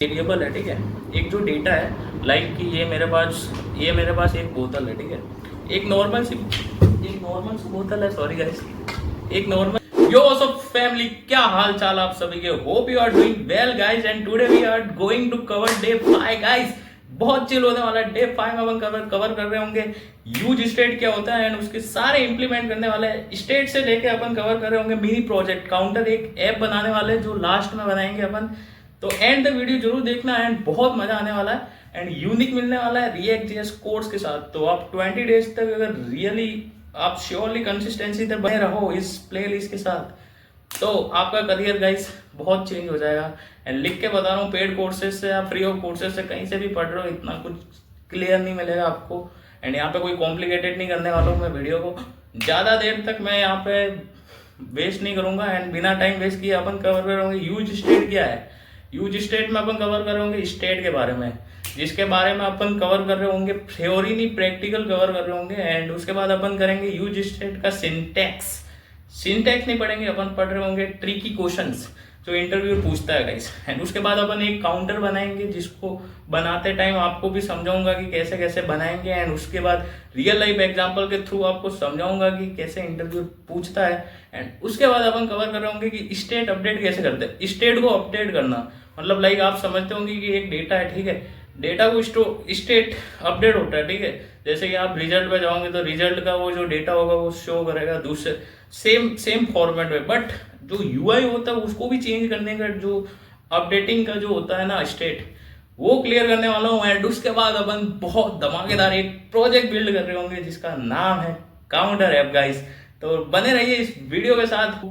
Variable है, ठीक है। एक जो डेटा है लाइक कि ये मेरे पास एक बोतल है, ठीक है। एक नॉर्मल सी बोतल है, सॉरी गाइस। एक नॉर्मल यो सब फैमिली, क्या हाल चाल आप सभी के। Hope you are doing well guys and today we are going to cover day 5 guys. बहुत चिल होने वाला है। डे 5 में अपन कवर कर रहे होंगे यूज स्टेट क्या होता है एंड उसके सारे इंप्लीमेंट करने वाले हैं। स्टेट से लेके अपन कवर कर रहे होंगे मिनी प्रोजेक्ट काउंटर, एक ऐप बनाने वाले जो लास्ट में बनाएंगे अपन। तो एंड द वीडियो जरूर देखना एंड बहुत मजा आने वाला है एंड यूनिक मिलने वाला है रिएक्ट जेएस कोर्स के साथ। तो आप 20 डेज तक अगर रियली आप श्योरली कंसिस्टेंसी तक बने रहो इस प्लेलिस्ट के साथ तो आपका करियर गाइस बहुत चेंज हो जाएगा। एंड लिख के बता रहा हूँ, पेड कोर्सेज से या फ्री ऑफ कोर्सेज से कहीं से भी पढ़ रहे हो इतना कुछ क्लियर नहीं मिलेगा आपको। एंड यहाँ पे कोई कॉम्प्लिकेटेड नहीं करने वाला हूँ मैं वीडियो को। ज़्यादा देर तक मैं यहाँ पे वेस्ट नहीं करूंगा एंड बिना टाइम वेस्ट किए अपन कवर करेंगे यूज स्टेट क्या है। यूज स्टेट में अपन कवर कर रहे होंगे स्टेट के बारे में, जिसके बारे में अपन कवर कर रहे होंगे थ्योरी नहीं प्रैक्टिकल कवर कर रहे होंगे। एंड उसके बाद अपन करेंगे यूज स्टेट का सिंटैक्स। सिंटैक्स नहीं पढ़ेंगे, अपन पढ़ रहे होंगे ट्रिकी क्वेश्चंस जो इंटरव्यू पूछता है गाइस। एंड उसके बाद अपन एक काउंटर बनाएंगे जिसको बनाते टाइम आपको भी समझाऊंगा कि कैसे कैसे बनाएंगे। एंड उसके बाद रियल लाइफ एग्जांपल के थ्रू आपको समझाऊंगा कि कैसे इंटरव्यू पूछता है। एंड उसके बाद अपन कवर कर रहे होंगे कि स्टेट अपडेट कैसे करते हैं। स्टेट को अपडेट करना मतलब लाइक आप समझते होंगे कि एक डेटा है, ठीक है। डेटा को स्टेट अपडेट होता है, ठीक है। जैसे कि आप रिजल्ट पे जाओगे तो रिजल्ट का वो जो डेटा होगा वो शो करेगा दूसरे सेम फॉर्मेट में, बट जो यूआई होता है उसको भी चेंज करने का जो अपडेटिंग का जो होता है ना स्टेट, वो क्लियर करने वाला हूँ। एंड उसके बाद अपन बहुत धमाकेदार एक प्रोजेक्ट बिल्ड कर रहे होंगे जिसका नाम है काउंटर ऐप गाइस। तो बने रहिए इस वीडियो के साथ।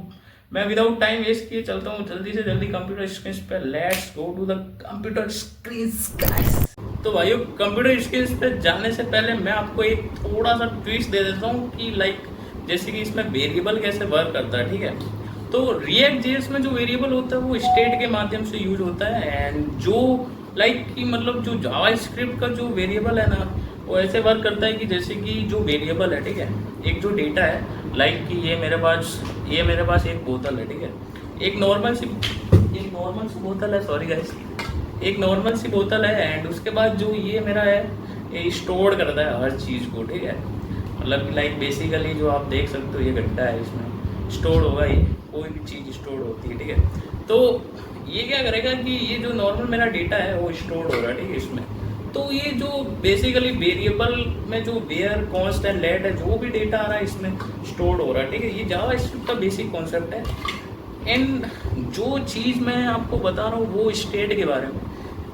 मैं विदाउट टाइम वेस्ट किए चलता हूँ जल्दी से जल्दी कंप्यूटर स्क्रीन पे। Let's go to the computer screen guys. तो भाइयों कंप्यूटर स्क्रीन पे जाने से पहले मैं आपको एक थोड़ा सा ट्विस्ट दे देता हूँ कि लाइक जैसे कि इसमें वेरिएबल कैसे वर्क करता है, ठीक है। तो रिएक्ट जेएस में जो वेरिएबल होता है वो स्टेट के माध्यम से यूज होता है। एंड जो लाइक कि मतलब जो जावा स्क्रिप्ट का जो वेरिएबल है ना वो ऐसे वर्क करता है कि जैसे कि जो वेरिएबल है, ठीक है। एक जो डेटा है लाइक कि ये मेरे पास एक बोतल है, ठीक है। एक नॉर्मल सी बोतल है, सॉरी गाइस। एक नॉर्मल सी बोतल है एंड उसके बाद जो ये मेरा है ये स्टोर करता है हर चीज़ को, ठीक है। मतलब लाइक बेसिकली जो आप देख सकते हो ये गड्ढा है, इसमें स्टोर होगा, ये कोई भी चीज़ स्टोर होती है, ठीक है। तो ये क्या करेगा कि ये जो नॉर्मल मेरा डेटा है वो स्टोर हो रहा है, ठीक है, इसमें। तो ये जो बेसिकली वेरिएबल में जो वेयर कॉन्स्ट एंड लेट है जो भी डेटा आ रहा है इसमें स्टोर हो रहा है, ठीक है। ये जावा स्क्रिप्ट का बेसिक कॉन्सेप्ट है। एंड जो चीज़ मैं आपको बता रहा हूँ वो स्टेट के बारे में।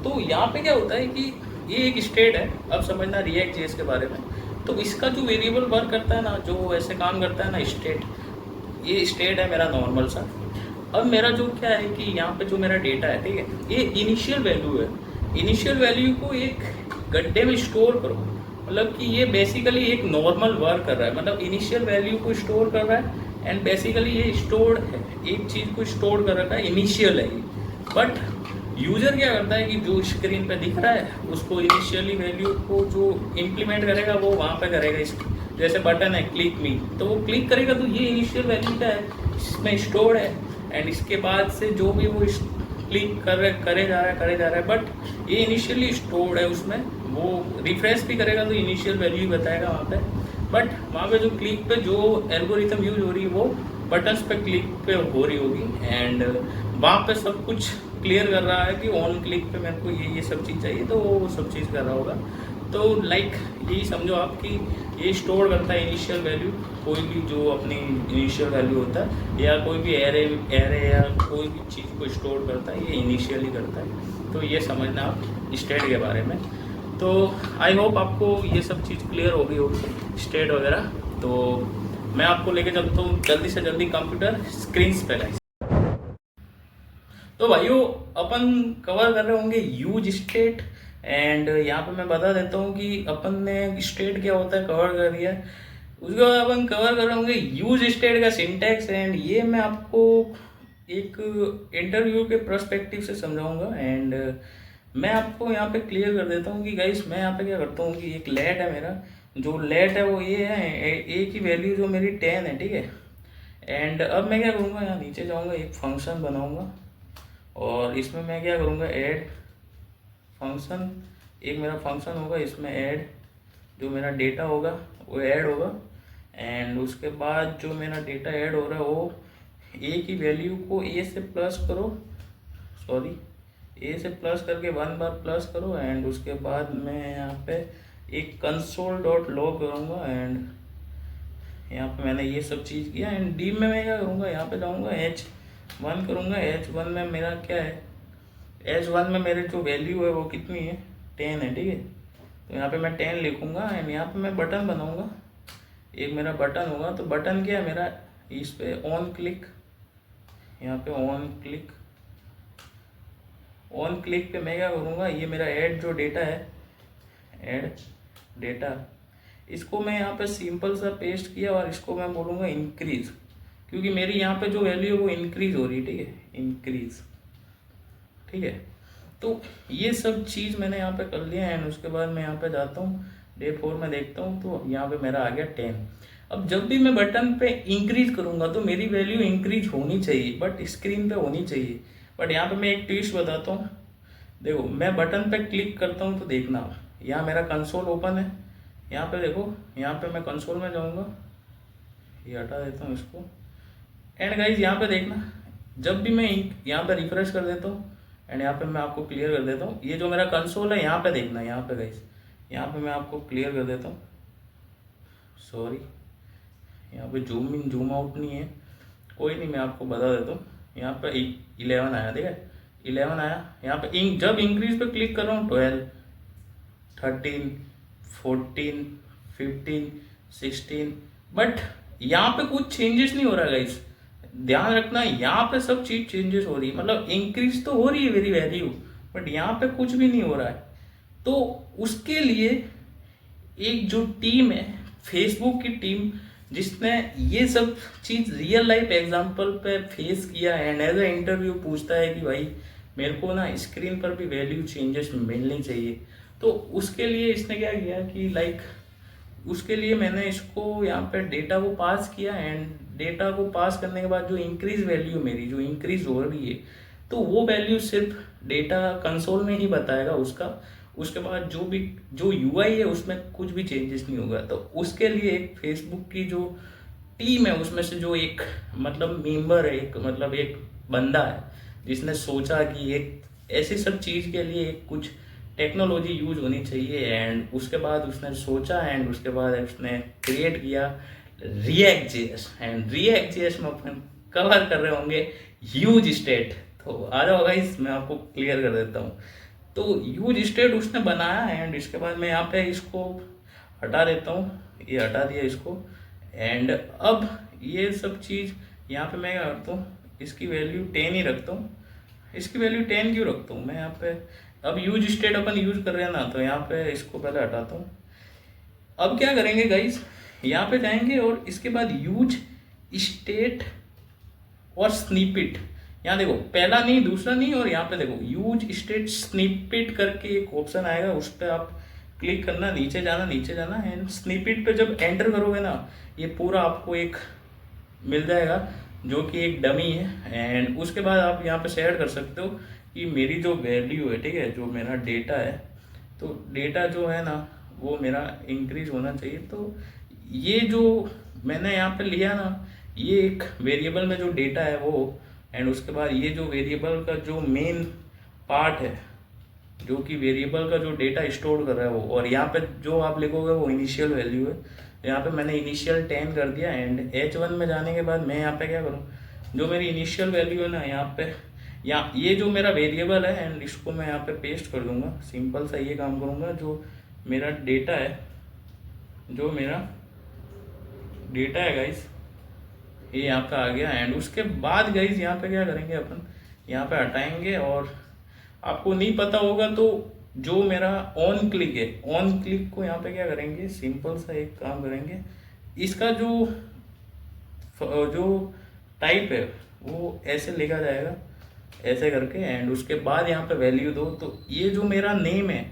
तो यहाँ पे क्या होता है कि ये एक स्टेट है, अब समझना रिएक्ट जेएस के बारे में। तो इसका जो वेरिएबल वर्क करता है ना, जो ऐसे काम करता है ना स्टेट, ये स्टेट है मेरा नॉर्मल सा। अब मेरा जो क्या है कि यहाँ पे जो मेरा डेटा है, ठीक है, ये इनिशियल वैल्यू है। इनिशियल वैल्यू को एक गड्ढे में स्टोर करो, मतलब कि ये बेसिकली एक नॉर्मल वर्क कर रहा है, मतलब इनिशियल वैल्यू को स्टोर कर रहा है। एंड बेसिकली ये स्टोर्ड है, एक चीज़ को स्टोर कर रखा है, इनिशियल है ये। बट यूजर क्या करता है कि जो स्क्रीन पे दिख रहा है उसको इनिशियली वैल्यू को जो इम्प्लीमेंट करेगा वो वहाँ पे करेगा। इस जैसे बटन है क्लिक मी, तो वो क्लिक करेगा तो ये इनिशियल वैल्यू का है, इसमें स्टोर है। एंड इसके बाद से जो भी वो क्लिक करे जा रहा है बट ये इनिशियली स्टोर्ड है उसमें। वो रिफ्रेश भी करेगा तो इनिशियल वैल्यू बताएगा वहाँ पे। बट वहाँ पे जो क्लिक पे जो एल्गोरिथम यूज हो रही है वो बटन्स पे क्लिक पे हो रही होगी। एंड वहाँ पे सब कुछ क्लियर कर रहा है कि ऑन क्लिक पे मेरे को ये सब चीज़ चाहिए, तो वो सब चीज़ कर रहा होगा। तो लाइक यही समझो आप कि ये स्टोर करता है इनिशियल वैल्यू, कोई भी जो अपनी इनिशियल वैल्यू होता है या कोई भी एरे या कोई भी चीज़ को स्टोर करता है ये इनिशियली करता है। तो ये समझना आप स्टेट के बारे में। तो आई होप आपको ये सब चीज़ क्लियर हो गई होगी स्टेट वगैरह। तो मैं आपको लेके चलता हूँ जल्दी से जल्दी कंप्यूटर स्क्रीन पे गाइस। तो भाइयों अपन कवर कर रहे होंगे यूज स्टेट। एंड यहाँ पे मैं बता देता हूँ कि अपन ने स्टेट क्या होता है कवर कर दिया। उसके बाद अपन कवर कर रहे होंगे यूज स्टेट का सिंटैक्स। एंड ये मैं आपको एक इंटरव्यू के पर्सपेक्टिव से समझाऊंगा। एंड मैं आपको यहाँ पे क्लियर कर देता हूँ कि गाइस मैं यहाँ पे क्या करता हूँ कि एक लेट है मेरा, जो लेट है वो ये है, ए की वैल्यू जो मेरी 10 है, ठीक है। एंड अब मैं क्या करूँगा, यहाँ नीचे जाऊँगा, एक फंक्शन बनाऊँगा और इसमें मैं क्या करूँगा, ऐड फंक्शन, एक मेरा फंक्शन होगा, इसमें ऐड जो मेरा डेटा होगा वो ऐड होगा, एंड उसके बाद जो मेरा डेटा ऐड हो रहा है वो ए की वैल्यू को ए से प्लस करो, सॉरी ए से प्लस करके 1 बार प्लस करो, एंड उसके बाद मैं यहाँ पे एक कंसोल डॉट लॉग करूँगा, एंड यहाँ पे मैंने ये सब चीज़ किया। एंड डी में मैं क्या करूँगा, यहाँ पे जाऊँगा H1 करूँगा। H1 में मेरा क्या है, H1 में मेरे जो वैल्यू है वो कितनी है, 10 है, ठीक है। तो यहाँ पे मैं 10 लिखूँगा, एंड यहाँ पे मैं बटन बनाऊँगा, एक मेरा बटन होगा। तो बटन क्या है मेरा, इस पे ऑन क्लिक, यहाँ पे ऑन क्लिक पे मैं क्या करूँगा, ये मेरा ऐड जो डेटा है, ऐड डेटा, इसको मैं यहाँ पे सिंपल सा पेस्ट किया और इसको मैं बोलूँगा इंक्रीज, क्योंकि मेरी यहाँ पे जो वैल्यू है वो इंक्रीज हो रही है, ठीक है, इंक्रीज, ठीक है। तो ये सब चीज़ मैंने यहाँ पे कर लिया, एंड उसके बाद मैं यहाँ पे जाता हूँ डे 4 में देखता हूँ, तो यहाँ पे मेरा आ गया 10। अब जब भी मैं बटन पे इंक्रीज करूँगा तो मेरी वैल्यू इंक्रीज होनी चाहिए, बट स्क्रीन पे होनी चाहिए। बट यहाँ पे मैं एक ट्विस्ट बताता हूँ, देखो मैं बटन पे क्लिक करता हूँ तो देखना यहाँ मेरा कंसोल ओपन है, यहाँ पे देखो, यहाँ पे मैं कंसोल में जाऊँगा, ये हटा देता हूँ इसको, एंड गाइज यहाँ पे देखना, जब भी मैं यहाँ पे रिफ्रेश कर देता हूँ, एंड यहाँ पे मैं आपको क्लियर कर देता हूँ, ये जो मेरा कंसोल है यहाँ पे देखना, यहाँ पे गाइज, यहाँ पे मैं आपको क्लियर कर देता हूँ, सॉरी यहाँ पे जूम इन जूम आउट नहीं है, कोई नहीं, मैं आपको बता देता हूँ। यहाँ पे 11 आया, ठीक है, 11 आया। यहाँ पे जब इंक्रीज पे क्लिक कर रहा हूँ 12, 13, 14, 15, 16, बट यहाँ पे कुछ चेंजेस नहीं हो रहा गाइस, ध्यान रखना, यहाँ पे सब चीज चेंजेस हो रही है, मतलब इंक्रीज तो हो रही है मेरी वैल्यू, बट यहाँ पे कुछ भी नहीं हो रहा है। तो उसके लिए एक जो टीम है, फेसबुक की टीम, जिसने ये सब चीज रियल लाइफ एग्जांपल पे फेस किया एंड एज ए इंटरव्यू पूछता है कि भाई मेरे को ना स्क्रीन पर भी वैल्यू चेंजेस मिलनी चाहिए, तो उसके लिए इसने क्या किया कि लाइक उसके लिए मैंने इसको यहाँ पे डेटा को पास किया, एंड डेटा को पास करने के बाद जो इंक्रीज वैल्यू मेरी जो इंक्रीज हो रही है, तो वो वैल्यू सिर्फ डेटा कंसोल में ही बताएगा उसका। उसके बाद जो यूआई है उसमें कुछ भी चेंजेस नहीं होगा। तो उसके लिए एक फेसबुक की जो टीम है उसमें से जो एक मतलब मेंबर है, एक मतलब एक बंदा है जिसने सोचा कि एक ऐसी सब चीज़ के लिए एक कुछ टेक्नोलॉजी यूज होनी चाहिए, एंड उसके बाद उसने सोचा, एंड उसके बाद उसने क्रिएट किया react JS, and react JS में अपन कवर कर रहे होंगे ह्यूज स्टेट। तो आ जाओ गाइस, मैं आपको क्लियर कर देता हूँ। तो ह्यूज स्टेट उसने बनाया, एंड इसके बाद मैं यहाँ पे इसको हटा देता हूँ, ये हटा दिया इसको, एंड अब ये सब चीज़ यहाँ पे मैं क्या करता हूँ, इसकी वैल्यू 10 ही रखता हूँ। इसकी वैल्यू 10 क्यों रखता हूँ मैं यहाँ पे, अब यूज स्टेट अपन यूज कर रहे हैं ना, तो यहाँ पे इसको पहले हटाता हूँ। अब क्या करेंगे गाइस, यहाँ पे जाएंगे और इसके बाद यूज स्टेट और स्निपेट, यहाँ देखो पहला नहीं दूसरा नहीं, और यहाँ पे देखो यूज स्टेट स्निपेट करके एक ऑप्शन आएगा, उस पर आप क्लिक करना, नीचे जाना, एंड स्निपेट पे जब एंटर करोगे ना, ये पूरा आपको एक मिल जाएगा जो कि एक डमी है, एंड उसके बाद आप यहाँ पे शेयर कर सकते हो कि मेरी जो वैल्यू है, ठीक है, जो मेरा डेटा है, तो डेटा जो है ना वो मेरा इंक्रीज होना चाहिए। तो ये जो मैंने यहाँ पे लिया ना, ये एक वेरिएबल में जो डेटा है वो, एंड उसके बाद ये जो वेरिएबल का जो मेन पार्ट है, जो कि वेरिएबल का जो डेटा स्टोर कर रहा है वो, और यहाँ पे जो आप लिखोगे वो इनिशियल वैल्यू है। यहाँ पे मैंने इनिशियल 10 कर दिया, एंड H1 में जाने के बाद मैं यहाँ पे क्या करूँ, जो मेरी इनिशियल वैल्यू है ना, यहाँ ये जो मेरा वेरिएबल है, एंड इसको मैं यहाँ पे पेस्ट कर दूंगा, सिंपल सा ये काम करूँगा। जो मेरा डेटा है, जो मेरा डेटा है गाइस, ये यहाँ पे आ गया, एंड उसके बाद गाइस यहाँ पे क्या करेंगे अपन, यहाँ पे हटाएंगे, और आपको नहीं पता होगा तो जो मेरा ऑन क्लिक है, ऑन क्लिक को यहाँ पे क्या करेंगे, सिंपल सा एक काम करेंगे, इसका जो टाइप है वो ऐसे लिखा जाएगा, ऐसे करके, एंड उसके बाद यहाँ पे वैल्यू दो। तो ये जो मेरा नेम है,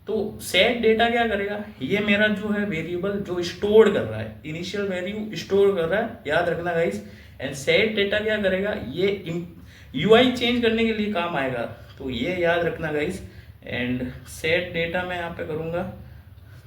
तो सेट डेटा क्या करेगा, ये मेरा जो है वेरिएबल जो स्टोर कर रहा है, इनिशियल वैल्यू स्टोर कर रहा है, याद रखना गाइस। एंड सेट डेटा क्या करेगा, ये यूआई चेंज करने के लिए काम आएगा, तो ये याद रखना गाइस। एंड सेट डेटा मैं यहाँ पे करूँगा,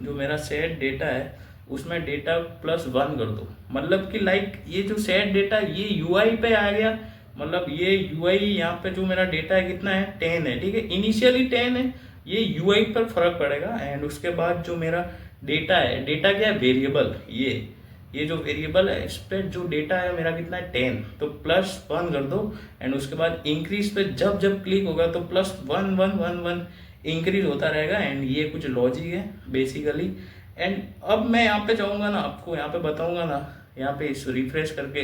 जो मेरा सेट डेटा है उसमें डेटा +1 कर दो। मतलब कि लाइक ये जो सेट डेटा ये यूआई पे आ गया, मतलब ये यूआई यहाँ पे जो मेरा डेटा है कितना है 10 है, ठीक है, इनिशियली 10 है, ये यूआई पर फर्क पड़ेगा। एंड उसके बाद जो मेरा डेटा है, डेटा क्या है वेरिएबल, ये जो वेरिएबल है इस पर जो डेटा है मेरा कितना है 10, तो +1 कर दो। एंड उसके बाद इंक्रीज पे जब जब क्लिक होगा तो +1 इंक्रीज होता रहेगा। एंड ये कुछ लॉजिक है बेसिकली। एंड अब मैं यहाँ पे जाऊँगा ना, आपको यहाँ पे बताऊँगा ना, यहाँ पे इस रिफ्रेश करके,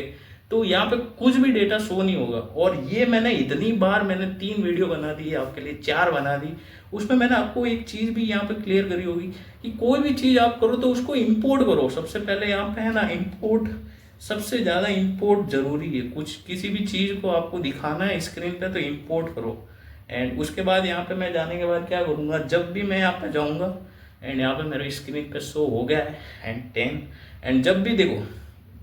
तो यहाँ पे कुछ भी डेटा शो नहीं होगा। और ये मैंने इतनी बार, मैंने 3 वीडियो बना दी है आपके लिए, 4 बना दी, उसमें मैंने आपको एक चीज़ भी यहाँ पे क्लियर करी होगी कि कोई भी चीज़ आप करो तो उसको इंपोर्ट करो। सबसे पहले यहाँ पे है ना इंपोर्ट, सबसे ज़्यादा इंपोर्ट जरूरी है। कुछ किसी भी चीज़ को आपको दिखाना है स्क्रीन पे तो इंपोर्ट करो। एंड उसके बाद यहाँ पे मैं जाने के बाद क्या करूँगा, जब भी मैं यहाँ पे जाऊँगा एंड यहाँ पे मेरे स्क्रीन पे शो हो गया है एंड 10, एंड जब भी देखो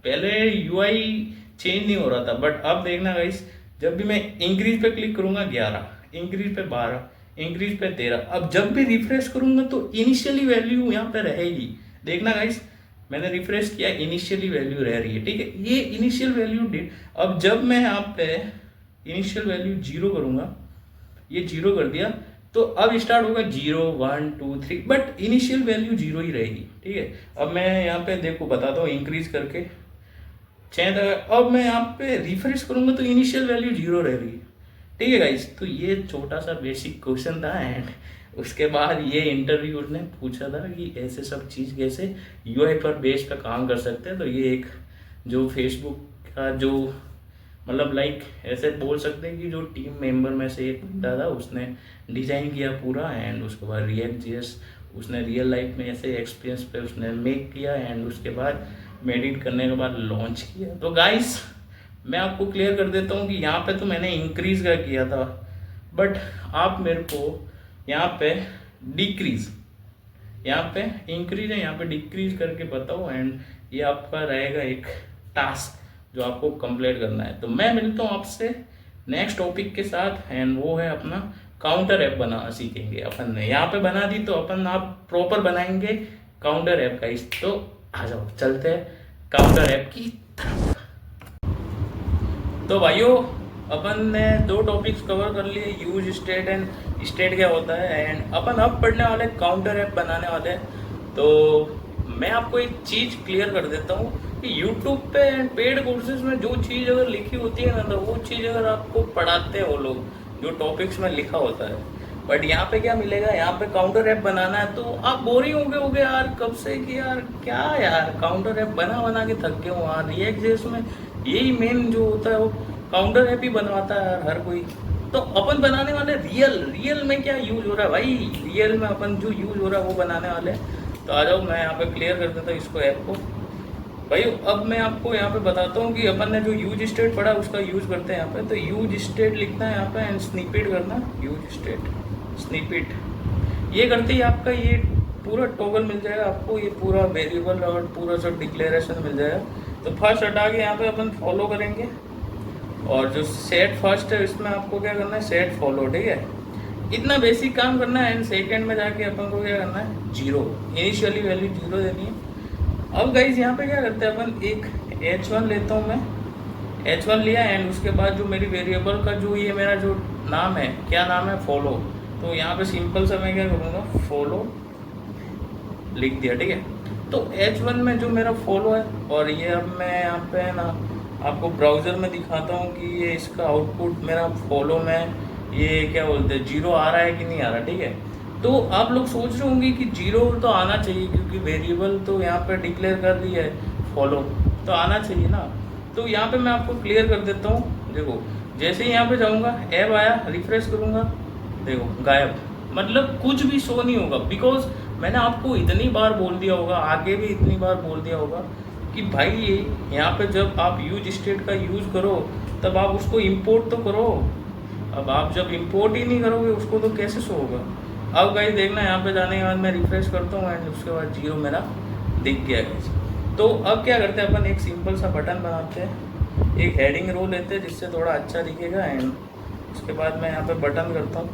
पहले यूआई चेंज नहीं हो रहा था, बट अब देखना गाइस, जब भी मैं इंक्रीज पे क्लिक करूंगा 11, इंक्रीज पे 12, इंक्रीज पे 13, अब जब भी रिफ्रेश करूंगा तो इनिशियली वैल्यू यहाँ पे रहेगी। देखना गाइस, मैंने रिफ्रेश किया, इनिशियली वैल्यू रह रही है, ठीक है, ये इनिशियल वैल्यू। अब जब मैं यहाँ पे इनिशियल वैल्यू 0 करूंगा, ये 0 कर दिया, तो अब स्टार्ट होगा 0 1 2 3, बट इनिशियल वैल्यू 0 ही रहेगी, ठीक है। अब मैं यहाँ पे देखो बताता हूँ, इंक्रीज करके 6 तक, अब मैं यहाँ पे रिफ्रेश करूंगा तो इनिशियल वैल्यू 0 रह रही है, ठीक है गाइस। तो ये छोटा सा बेसिक क्वेश्चन था। एंड उसके बाद ये इंटरव्यू ने पूछा था कि ऐसे सब चीज़ कैसे यूआई पर बेस पे काम कर सकते हैं। तो ये एक जो फेसबुक का जो मतलब लाइक ऐसे बोल सकते हैं कि जो टीम मेंबर में से एक बंदा था, उसने डिज़ाइन किया पूरा। एंड उसके बाद React.js उसने रियल लाइफ में ऐसे एक्सपीरियंस पे उसने मेक किया। एंड उसके बाद मेडिट करने के बाद लॉन्च किया। तो गाइस मैं आपको क्लियर कर देता हूँ कि यहाँ पे तो मैंने इंक्रीज का किया था, बट आप मेरे को यहाँ पे डिक्रीज, यहाँ पे इंक्रीज है, यहाँ पे डिक्रीज करके बताओ। एंड ये आपका रहेगा एक टास्क जो आपको कंप्लीट करना है। तो मैं मिलता हूँ आपसे नेक्स्ट टॉपिक के साथ। एंड वो है अपना काउंटर ऐप बनाना सीखेंगे अपन ने। यहाँ पे बना दी तो अपन आप प्रॉपर बनाएंगे काउंटर ऐप का। इस तो आ जाओ चलते हैं काउंटर ऐप की तरफ। तो भाइयों अपन ने 2 टॉपिक्स कवर कर लिए, यूज स्टेट एंड स्टेट क्या होता है। एंड अपन अब पढ़ने वाले काउंटर ऐप बनाने वाले हैं। तो मैं आपको एक चीज़ क्लियर कर देता हूँ कि यूट्यूब पे एंड पेड कोर्सेज में जो चीज़ अगर लिखी होती है ना, तो वो चीज़ अगर आपको पढ़ाते हैं वो लोग, जो टॉपिक्स में लिखा होता है, बट यहाँ पे क्या मिलेगा, यहाँ पे काउंटर ऐप बनाना है। तो आप बोरिंग होगे यार कब से कि यार क्या यार काउंटर ऐप बना के थक गए हो यार। React.js में यही मेन जो होता है वो काउंटर ऐप ही बनवाता है यार हर कोई। तो अपन बनाने वाले रियल में क्या यूज हो रहा है भाई, रियल में अपन जो यूज हो रहा है वो बनाने वाले हैं। तो आ जाओ मैं यहाँ पे क्लियर कर देता हूँ इसको ऐप को भाई। अब मैं आपको यहाँ पे बताता हूँ कि अपन ने जो यूज स्टेट पढ़ा उसका यूज करते हैं यहाँ पे। तो यूज स्टेट लिखना है यहाँ पे एंड स्निपेट करना, यूज स्टेट स्निपेट। ये करते ही आपका ये पूरा टॉगल मिल जाएगा आपको, ये पूरा वेरिएबल और पूरा सब डिक्लेरेशन मिल जाएगा। तो फर्स्ट हटा के यहाँ पे अपन फॉलो करेंगे, और जो सेट फर्स्ट है इसमें आपको क्या करना है, सेट फॉलो, ठीक है, इतना बेसिक काम करना है। एंड सेकेंड में जाके अपन को क्या करना है, 0, इनिशियली वैल्यू 0 देनी है। अब गाइज यहाँ पे क्या करते हैं अपन, एक h1 लेता हूँ मैं, h1 लिया। एंड उसके बाद जो मेरी वेरिएबल का जो ये मेरा जो नाम है, क्या नाम है, फॉलो। तो यहाँ पे सिंपल सा मैं क्या करूँगा, फॉलो लिख दिया, ठीक है। तो h1 में जो मेरा फॉलो है, और ये अब मैं यहाँ पे ना आपको ब्राउज़र में दिखाता हूँ कि ये इसका आउटपुट मेरा फॉलो में ये क्या बोलते हैं 0 आ रहा है कि नहीं आ रहा, ठीक है। तो आप लोग सोच रहे होंगे कि 0 तो आना चाहिए क्योंकि वेरिएबल तो यहाँ पे डिक्लेयर कर दी है, फॉलो तो आना चाहिए ना। तो यहाँ पे मैं आपको क्लियर कर देता हूँ। देखो जैसे ही यहाँ पे जाऊँगा, ऐप आया, रिफ्रेश करूँगा, देखो गायब, मतलब कुछ भी शो नहीं होगा। बिकॉज मैंने आपको इतनी बार बोल दिया होगा, आगे भी इतनी बार बोल दिया होगा कि भाई यहाँ पे जब आप यूज स्टेट का यूज़ करो तब आप उसको इंपोर्ट तो करो। अब आप जब इंपोर्ट ही नहीं करोगे उसको तो कैसे शो होगा। अब गाइस देखना, यहाँ पे जाने के बाद मैं रिफ्रेश करता हूँ एंड उसके बाद 0 मेरा दिख गया गाइस। तो अब क्या करते हैं अपन, एक सिंपल सा बटन बनाते हैं, एक हेडिंग रो लेते हैं जिससे थोड़ा अच्छा दिखेगा। एंड उसके बाद मैं यहाँ पे बटन करता हूँ,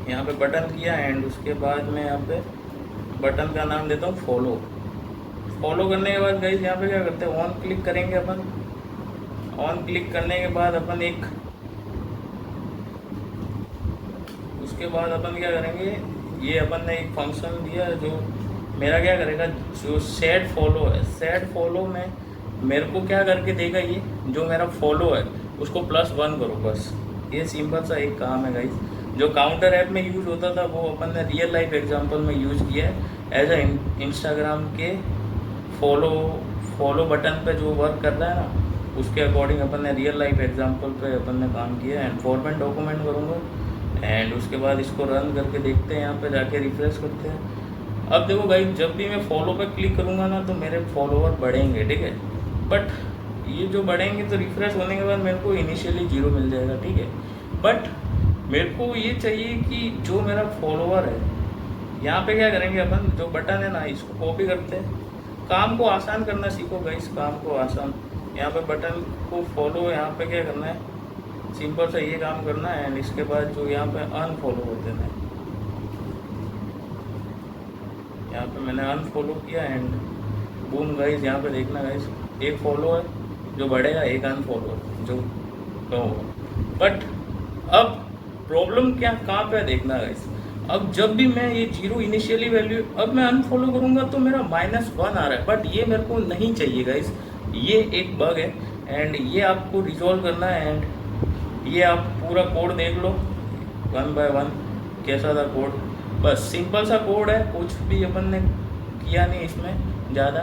यहाँ पे बटन किया एंड उसके बाद मैं यहाँ पे बटन का नाम देता हूँ फॉलो। फॉलो करने के बाद गाइस यहाँ पे क्या करते हैं, ऑन क्लिक करेंगे अपन। ऑन क्लिक करने के बाद अपन उसके बाद अपन क्या करेंगे, ये अपन ने एक फंक्शन दिया जो मेरा क्या करेगा, जो सेट फॉलो है, सेट फॉलो में मेरे को क्या करके देगा, ये जो मेरा फॉलो है उसको +1 करो बस। ये सिंपल सा एक काम है गाइस। जो काउंटर ऐप में यूज़ होता था वो अपन ने रियल लाइफ एग्जांपल में यूज़ किया है एज अ इंस्टाग्राम के फॉलो बटन पे जो वर्क कर रहा है ना, उसके अकॉर्डिंग अपन ने रियल लाइफ एग्जांपल पे अपन ने काम किया है। एंड फॉर्मेट डॉक्यूमेंट करूँगा एंड उसके बाद इसको रन करके देखते हैं, यहाँ पे जाके रिफ्रेश करते हैं। अब देखो गाइस, जब भी मैं फॉलो पे क्लिक करूँगा ना तो मेरे फॉलोवर बढ़ेंगे, ठीक है। बट ये जो बढ़ेंगे तो रिफ्रेश होने के बाद मेरे को इनिशियली 0 मिल जाएगा, ठीक है। बट मेरे को ये चाहिए कि जो मेरा फॉलोवर है, यहाँ पे क्या करेंगे अपन, जो बटन है ना इसको कॉपी करते हैं। काम को आसान करना सीखो गाइस, काम को आसान। यहाँ पे बटन को फॉलो, यहाँ पे क्या करना है, सिंपल सा ये काम करना है। एंड इसके बाद जो यहाँ पे अनफॉलो होते हैं, यहाँ पे मैंने अनफॉलो किया एंड बूम गाइस, यहाँ पे देखना गाइस, एक फॉलो है जो बढ़ेगा, एक अनफॉलो जो कम होगा। बट अब प्रॉब्लम क्या कहाँ पे देखना गाइस, अब जब भी मैं ये 0 इनिशियली वैल्यू, अब मैं अनफॉलो करूँगा तो मेरा -1 आ रहा है। बट ये मेरे को नहीं चाहिए गाइस, ये एक बग है एंड ये आपको रिजॉल्व करना है। एंड ये आप पूरा कोड देख लो 1 बाय 1 कैसा था कोड। बस सिंपल सा कोड है, कुछ भी अपन ने किया नहीं इसमें ज़्यादा।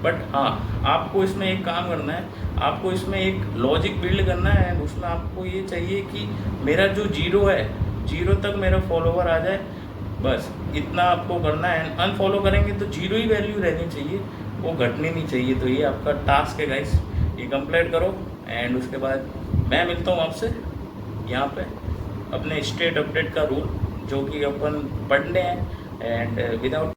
बट हाँ, आपको इसमें एक काम करना है, आपको इसमें एक लॉजिक बिल्ड करना है एंड उसमें आपको ये चाहिए कि मेरा जो 0 है, 0 तक मेरा फॉलोवर आ जाए, बस इतना आपको करना है। एंड अनफॉलो करेंगे तो 0 ही वैल्यू रहनी चाहिए, वो घटनी नहीं चाहिए। तो ये आपका टास्क है गाइस, ये कंप्लीट करो एंड उसके बाद मैं मिलता हूँ आपसे यहाँ पे अपने स्टेट अपडेट का रूल जो कि अपन पढ़ने हैं एंड विदाउट।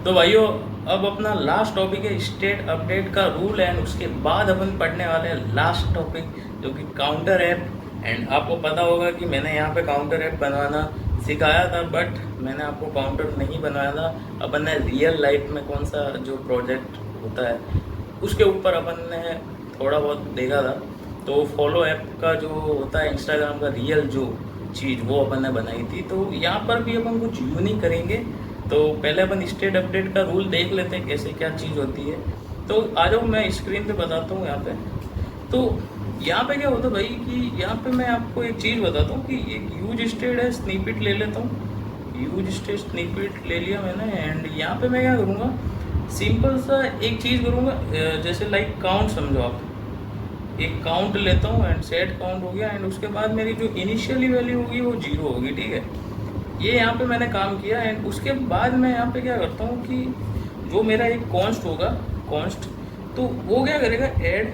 तो भाइयों, अब अपना लास्ट टॉपिक है स्टेट अपडेट का रूल एंड उसके बाद अपन पढ़ने वाले हैं लास्ट टॉपिक जो कि काउंटर ऐप। एंड आपको पता होगा कि मैंने यहाँ पे काउंटर ऐप बनाना सिखाया था, बट मैंने आपको काउंटर नहीं बनाया था। अपन ने रियल लाइफ में कौन सा जो प्रोजेक्ट होता है उसके ऊपर अपन ने थोड़ा बहुत देखा था। तो फॉलो ऐप का जो होता है इंस्टाग्राम का रियल जो चीज़ वो अपन ने बनाई थी। तो यहाँ पर भी अपन कुछ यूनिक करेंगे। तो पहले अपन स्टेट अपडेट का रूल देख लेते हैं कैसे क्या चीज़ होती है। तो आ जाओ, मैं स्क्रीन पे बताता हूँ यहाँ पे। तो यहाँ पे क्या होता है भाई कि यहाँ पे मैं आपको एक चीज़ बताता हूँ कि एक यूज स्टेट है, स्निपेट ले लेता हूँ। यूज स्टेट स्निपेट ले लिया मैंने एंड यहाँ पे मैं क्या करूँगा, सिंपल सा एक चीज़ करूँगा, जैसे लाइक काउंट समझो आप, एक काउंट लेता हूँ एंड सेट काउंट हो गया एंड उसके बाद मेरी जो इनिशियली वैल्यू होगी वो 0 होगी, ठीक है। ये यहाँ पे मैंने काम किया एंड उसके बाद मैं यहाँ पे क्या करता हूँ कि जो मेरा एक कॉन्स्ट होगा, कॉन्स्ट, तो वो क्या करेगा, ऐड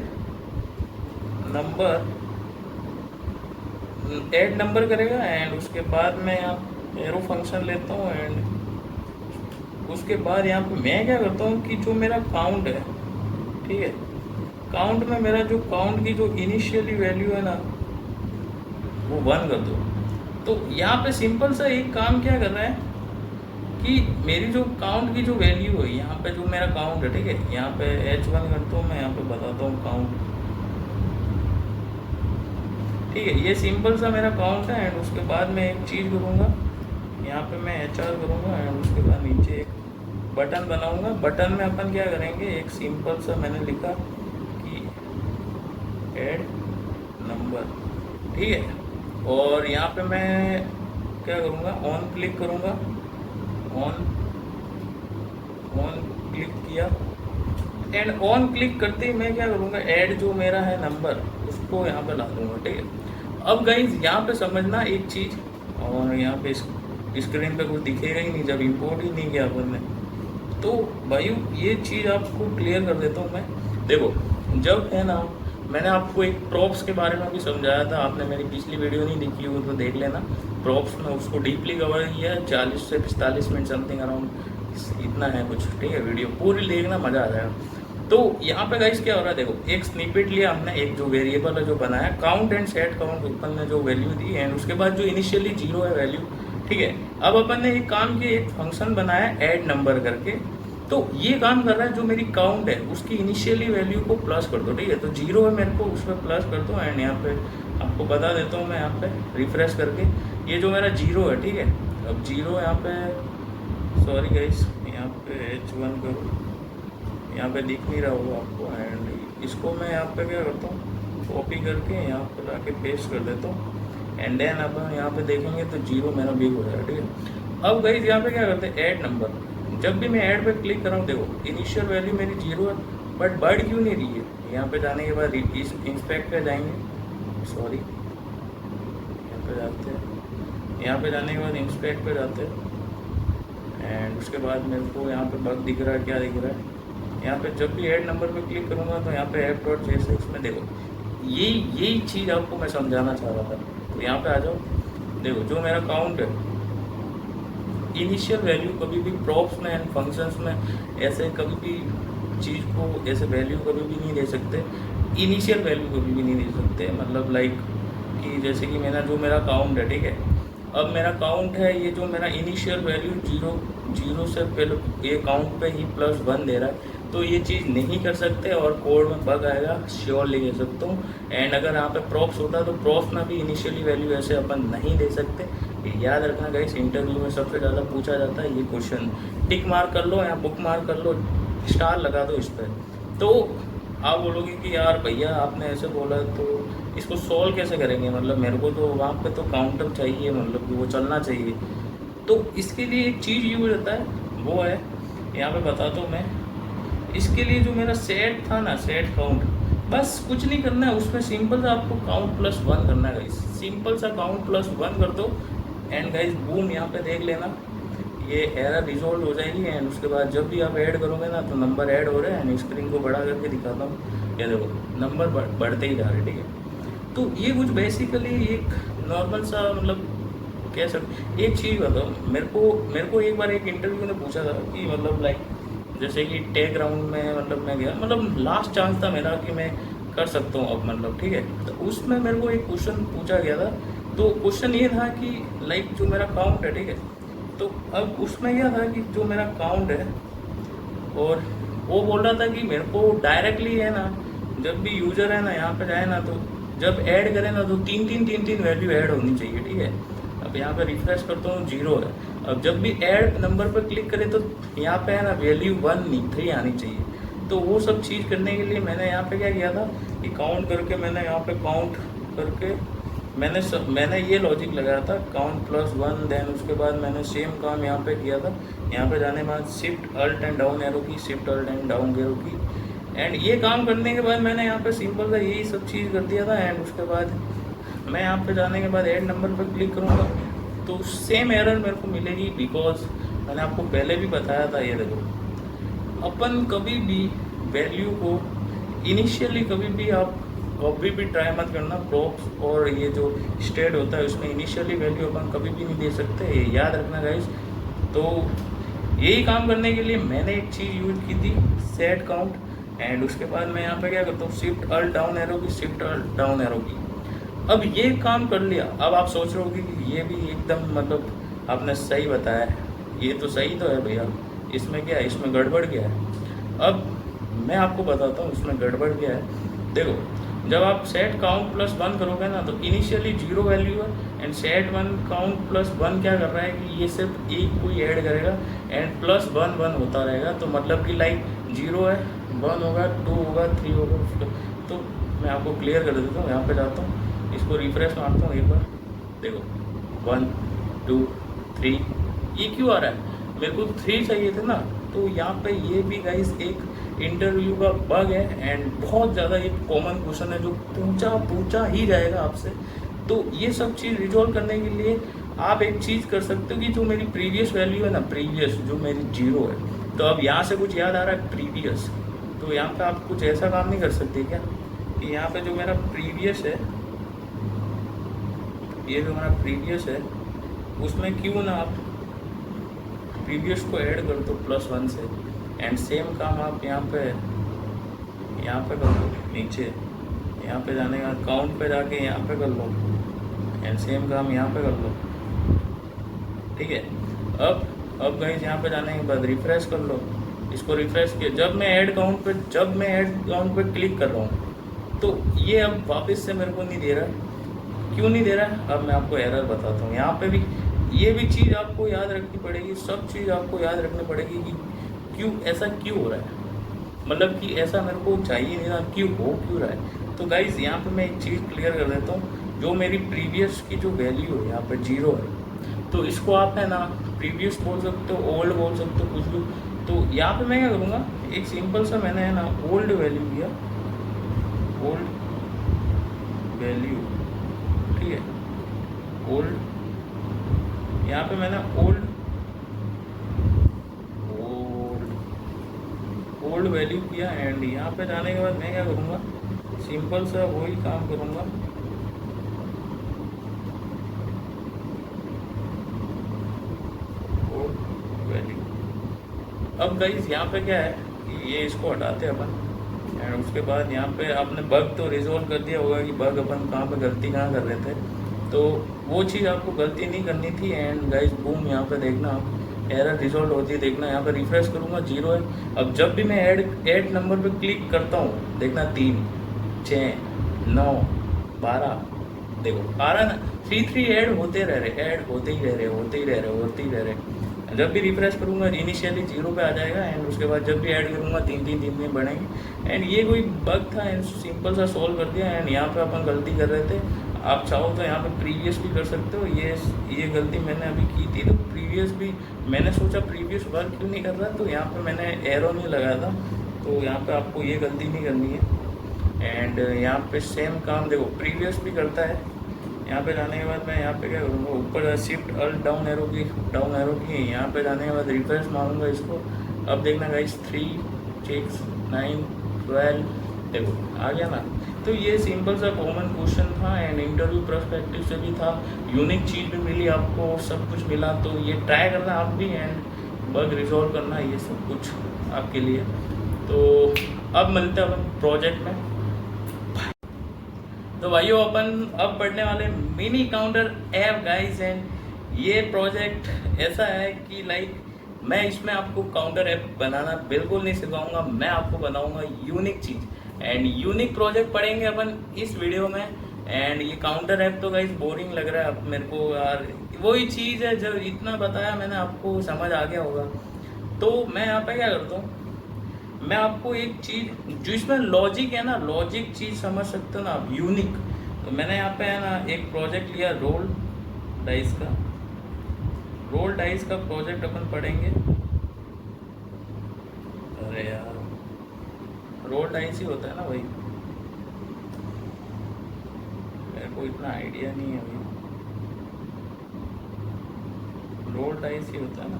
नंबर करेगा एंड उसके बाद मैं यहाँ एरो फंक्शन लेता हूँ एंड उसके बाद यहाँ पे मैं क्या करता हूँ कि जो मेरा काउंट है, ठीक है, काउंट में मेरा जो काउंट की जो इनिशियली वैल्यू है ना वो 1 कर दो। तो यहाँ पे सिंपल सा एक काम क्या कर रहा है कि मेरी जो काउंट की जो वैल्यू है, यहाँ पे जो मेरा काउंट है, ठीक है, यहाँ पे H1 करता हूँ मैं, यहाँ पे बताता हूँ काउंट, ठीक है। ये सिंपल सा मेरा काउंट है एंड उसके बाद मैं एक चीज़ करूँगा, यहाँ पे मैं HR करूँगा एंड उसके बाद नीचे एक बटन बनाऊँगा। बटन में अपन क्या करेंगे, एक सिंपल सा मैंने लिखा कि ऐड नंबर, ठीक है। और यहाँ पे मैं क्या करूँगा, ऑन क्लिक करूँगा, ऑन क्लिक किया एंड ऑन क्लिक करते ही मैं क्या करूँगा, ऐड जो मेरा है नंबर उसको यहाँ पे ला दूँगा, ठीक है। अब गाइस यहाँ पे समझना एक चीज़, और यहाँ पे स्क्रीन पे कुछ दिखेगा ही नहीं जब इंपोर्ट ही नहीं किया अपन ने। तो भाई ये चीज़ आपको क्लियर कर देता हूँ मैं। देखो, जब है ना, मैंने आपको एक प्रॉप्स के बारे में भी समझाया था, आपने मेरी पिछली वीडियो नहीं देखी हो तो देख लेना। प्रॉप्स में उसको डीपली कवर किया, 40 से 45 मिनट समथिंग अराउंड इतना है कुछ, ठीक है। वीडियो पूरी देखना, मज़ा आ जाएगा। तो यहाँ पे गाइस क्या हो रहा है, देखो एक स्निपेट लिया हमने, एक जो वेरिएबल है जो बनाया काउंट एंड सेट काउंट, अपन ने जो वैल्यू दी एंड उसके बाद जो इनिशियली जीरो है वैल्यू, ठीक है। अब अपन ने एक काम किया, एक फंक्शन बनाया ऐड नंबर करके, तो ये काम कर रहा है जो मेरी काउंट है उसकी इनिशियली वैल्यू को प्लस कर दो, ठीक है। तो जीरो है मेरे को उसमें प्लस कर दो एंड यहाँ पे आपको बता देता हूँ मैं यहाँ पे रिफ्रेश करके, ये जो मेरा जीरो है, ठीक है। अब जीरो यहाँ पे, सॉरी गाइस, यहाँ पे H1 करो, यहाँ पे दिख नहीं रहा होगा आपको, एंड इसको मैं यहाँ पे क्या करता हूँ, कॉपी करके यहाँ पे लाके पेस्ट कर देता हूँ एंड देन अब यहाँ पे देखेंगे तो जीरो मेरा बिग हो जाएगा, ठीक है। अब गाइस यहाँ पे क्या करते हैं, ऐड नंबर, जब भी मैं ऐड पे क्लिक कर रहा हूँ, देखो इनिशियल वैल्यू मेरी जीरो है बट बढ़ क्यों नहीं रही है। यहाँ पे जाने के बाद इंस्पेक्ट पे जाएंगे, सॉरी यहाँ पे जाते हैं, यहाँ पे जाने के बाद इंस्पेक्ट पे जाते हैं एंड उसके बाद मेरे को यहाँ पे बग दिख रहा है, क्या दिख रहा है, यहाँ पे जब भी ऐड नंबर पे क्लिक करूँगा तो यहाँ पे app.jsx में देखो यही चीज़ आपको मैं समझाना चाह रहा था। तो यहाँ पे आ जाओ, देखो जो मेरा काउंट है, इनिशियल वैल्यू कभी भी प्रॉप्स में एंड फंक्शंस में ऐसे कभी भी चीज़ को ऐसे वैल्यू कभी भी नहीं दे सकते, इनिशियल वैल्यू कभी भी नहीं दे सकते। मतलब लाइक कि जैसे कि मेरा काउंट है, ठीक है। अब मेरा काउंट है, ये जो मेरा इनिशियल वैल्यू जीरो से पहले ये काउंट पे ही +1 दे रहा है, तो ये चीज़ नहीं कर सकते और कोड में बग आएगा, श्योरली कह सकता हूँ। एंड अगर यहाँ पे प्रॉप्स होता तो प्रॉप्स में भी इनिशियली वैल्यू ऐसे अपन नहीं दे सकते। याद रखना गाइस, इंटरव्यू में सबसे ज़्यादा पूछा जाता है ये क्वेश्चन, टिक मार्क कर लो या बुक मार्क कर लो, स्टार लगा दो इस पर। तो आप बोलोगे कि यार भैया आपने ऐसे बोला तो इसको सॉल्व कैसे करेंगे, मतलब मेरे को तो वहाँ पे तो काउंटर चाहिए, मतलब कि वो चलना चाहिए। तो इसके लिए एक चीज़ यूज होता है, वो है यहाँ पे बताता हूँ मैं। इसके लिए जो मेरा सेट था ना, सेट काउंट, बस कुछ नहीं करना है उसमें, सिंपल सा आपको काउंट +1 करना है गाइस, सिंपल सा काउंट +1 कर दो एंड गाइस बूम, यहाँ पे देख लेना ये एरर रिजॉल्व हो जाएगी। एंड उसके बाद जब भी आप ऐड करोगे ना तो नंबर ऐड हो रहे हैं, एंड स्क्रीन को बड़ा करके दिखाता हूँ, ये देखो नंबर बढ़ते ही जा रहे हैं, ठीक है। तो ये कुछ बेसिकली एक नॉर्मल सा, मतलब कह सकते, एक चीज़ बताओ, मेरे को एक बार एक इंटरव्यू ने पूछा था कि मतलब लाइक जैसे कि टेक राउंड में, मतलब मैं गया, मतलब लास्ट चांस था मेरा कि मैं कर सकता हूँ अब, मतलब ठीक है। तो उसमें मेरे को एक क्वेश्चन पूछा गया था, तो क्वेश्चन ये था कि लाइक जो मेरा काउंट है, ठीक है, तो अब उसमें यह था कि जो मेरा काउंट है, और वो बोल रहा था कि मेरे को डायरेक्टली है ना, जब भी यूज़र है ना यहाँ पे जाए ना, तो जब ऐड करें ना तो तीन वैल्यू ऐड होनी चाहिए, ठीक है। अब यहाँ पे रिफ्रेश करता हूँ, जीरो है। अब जब भी ऐड नंबर पर क्लिक करें तो यहाँ पे है ना वैल्यू 1 नहीं 3 आनी चाहिए। तो वो सब चीज़ करने के लिए मैंने यहाँ पे क्या किया था कि काउंट करके, मैंने यहाँ पे काउंट करके मैंने ये लॉजिक लगाया था, काउंट +1, देन उसके बाद मैंने सेम काम यहाँ पे किया था। यहाँ पे जाने के बाद shift alt and down arrow key, shift alt and down arrow key, and ये काम करने के बाद मैंने यहाँ पे सिंपल सा यही सब चीज़ कर दिया था। एंड उसके बाद मैं यहाँ पे जाने के बाद ऐड नंबर पर क्लिक करूँगा तो सेम एरर मेरे को मिलेगी, बिकॉज मैंने आपको पहले भी बताया था। ये देखो, अपन कभी भी वैल्यू को इनिशियली कभी भी ट्राई मत करना, प्रॉप्स और ये जो स्टेट होता है उसमें इनिशियली वैल्यू अपन कभी भी नहीं दे सकते, ये याद रखना गाइस। तो यही काम करने के लिए मैंने एक चीज़ यूज की थी, सेट काउंट, एंड उसके बाद मैं यहाँ पे क्या करता हूँ, shift alt down arrow key, shift alt down arrow की। अब ये काम कर लिया, अब आप सोच रहे होगे कि ये भी एकदम मतलब आपने सही बताया है, ये तो सही तो है भैया, इसमें क्या है, इसमें गड़बड़ क्या है। अब मैं आपको बताता हूँ इसमें गड़बड़ क्या है। देखो, जब आप सेट काउंट +1 करोगे ना तो इनिशियली 0 वैल्यू है, एंड सेट काउंट +1 क्या कर रहा है कि ये सिर्फ एक कोई ऐड करेगा एंड +1 1 होता रहेगा। तो मतलब कि लाइक 0 है, 1 होगा, 2 होगा, 3 होगा। तो मैं आपको क्लियर कर देता हूँ, यहाँ पे जाता हूँ, इसको रिफ्रेश मारता हूँ एक बार, देखो 1 2 3, ये क्यों आ रहा है, मेरे को 3 चाहिए थे ना। तो यहाँ पे ये भी गाइस एक इंटरव्यू का बग है, एंड बहुत ज़्यादा एक कॉमन क्वेश्चन है जो पूछा ही जाएगा आपसे। तो ये सब चीज़ रिजॉल्व करने के लिए आप एक चीज़ कर सकते हो कि जो मेरी प्रीवियस वैल्यू है ना, प्रीवियस जो मेरी 0 है, तो अब यहाँ से कुछ याद आ रहा है प्रीवियस, तो यहाँ पे आप कुछ ऐसा काम नहीं कर सकते क्या कि यहाँ पे जो मेरा प्रीवियस है, ये जो हमारा प्रीवियस है, उसमें क्यों ना आप प्रीवियस को ऐड कर दो +1 से, एंड सेम काम आप यहाँ पे यहाँ पे कर लो नीचे, यहाँ पे जाने के बाद काउंट पे जाके यहाँ पे कर लो, एंड सेम काम यहाँ पे कर लो, ठीक है। अब गाइस यहाँ पे जाने के बाद रिफ्रेश कर लो, इसको रिफ्रेश किया, जब मैं ऐड काउंट पे क्लिक कर रहा हूँ तो ये अब वापस से मेरे को नहीं दे रहा। क्यों नहीं दे रहा है अब मैं आपको एरर बताता हूँ। यहाँ पे भी ये भी चीज़ आपको याद रखनी पड़ेगी, सब चीज़ आपको याद रखनी पड़ेगी कि क्यों ऐसा क्यों हो रहा है, मतलब कि ऐसा मेरे को चाहिए नहीं था, क्यों रहा है। तो गाइज यहाँ पे मैं एक चीज़ क्लियर कर देता हूँ, जो मेरी प्रीवियस की जो वैल्यू है यहाँ पे 0 है, तो इसको आप है ना प्रीवियस बोल सकते हो, ओल्ड बोल सकते हो, कुछ भी। तो यहाँ पे मैं क्या करूँगा, एक सिंपल सा मैंने है ना ओल्ड वैल्यू दिया, ओल्ड वैल्यू, ठीक है, ओल्ड, यहाँ पे मैंने ओल्ड वैल्यू किया, एंड यहाँ पे जाने के बाद मैं क्या करूँगा, सिंपल सा वही काम करूँगा, ओल्ड वैल्यू। अब गाइस यहाँ पे क्या है कि ये इसको हटाते हैं अपन, एंड उसके बाद यहाँ पे आपने बग तो रिजोल्व कर दिया होगा कि बग अपन कहाँ पे गलती कहाँ कर रहे थे, तो वो चीज़ आपको गलती नहीं करनी थी। एंड गाइस बूम, यहाँ पे देखना आप एरर रिजॉल्व होती है, देखना यहाँ पे रिफ्रेश करूँगा 0 है। अब जब भी मैं ऐड नंबर पे क्लिक करता हूँ, देखना 3, 6, 9, 12, देखो 12 ना 3 ऐड होते रह रहे, ऐड होते ही रह रहे। जब भी रिफ्रेश करूँगा इनिशियली 0 पे आ जाएगा, एंड उसके बाद जब भी ऐड करूँगा 3 बढ़ेंगे। एंड ये कोई बग था, एंड सिंपल सा सॉल्व कर दिया। एंड यहाँ पे अपन गलती कर रहे थे, आप चाहो तो यहाँ पे प्रीवियस भी कर सकते हो। ये गलती मैंने अभी की थी, तो प्रीवियस भी मैंने सोचा प्रीवियस वर्क क्यों नहीं कर रहा, तो यहाँ पे मैंने एरो नहीं लगाया था, तो यहाँ पे आपको ये गलती नहीं करनी है। एंड यहाँ पे सेम काम देखो प्रीवियस भी करता है। यहाँ पे जाने के बाद मैं यहाँ पे क्या करूँगा, ऊपर शिफ्ट अल्ट डाउन एरो की यहाँ पे जाने के बाद रिफ्रेश मारूंगा इसको। अब देखना गाइस 3, 6, 9, 12 देखो आ गया ना। तो ये सिंपल सा कॉमन क्वेश्चन था, एंड इंटरव्यू पर्सपेक्टिव से भी था, यूनिक चीज़ भी मिली आपको, सब कुछ मिला। तो ये ट्राई करना आप भी, एंड बग रिजॉल्व करना, ये सब कुछ आपके लिए। तो अब मिलते हैं अपन प्रोजेक्ट में। तो भाइयों अपन अब पढ़ने वाले mini counter app guys, and ये प्रोजेक्ट ऐसा है कि लाइक मैं इसमें आपको काउंटर ऐप बनाना बिल्कुल नहीं सिखाऊंगा, मैं आपको बनाऊंगा unique cheese, and unique project पढ़ेंगे अपन इस वीडियो में। एंड ये काउंटर ऐप तो गाइस बोरिंग लग रहा है अब मेरे को यार, वही चीज़ है जब इतना बताया मैंने आपको समझ आ गया होगा। तो मैं यहाँ पे क्या करता हूँ, मैं आपको एक चीज़ जो इसमें लॉजिक है ना, लॉजिक चीज़ समझ सकते हो ना आप, यूनिक। तो मैंने यहाँ पे है ना एक प्रोजेक्ट लिया रोल डाइस का प्रोजेक्ट अपन पढ़ेंगे। अरे यार रोल डाइस ही होता है ना भाई, मेरे को इतना आइडिया नहीं है भाई, रोल डाइस ही होता है ना।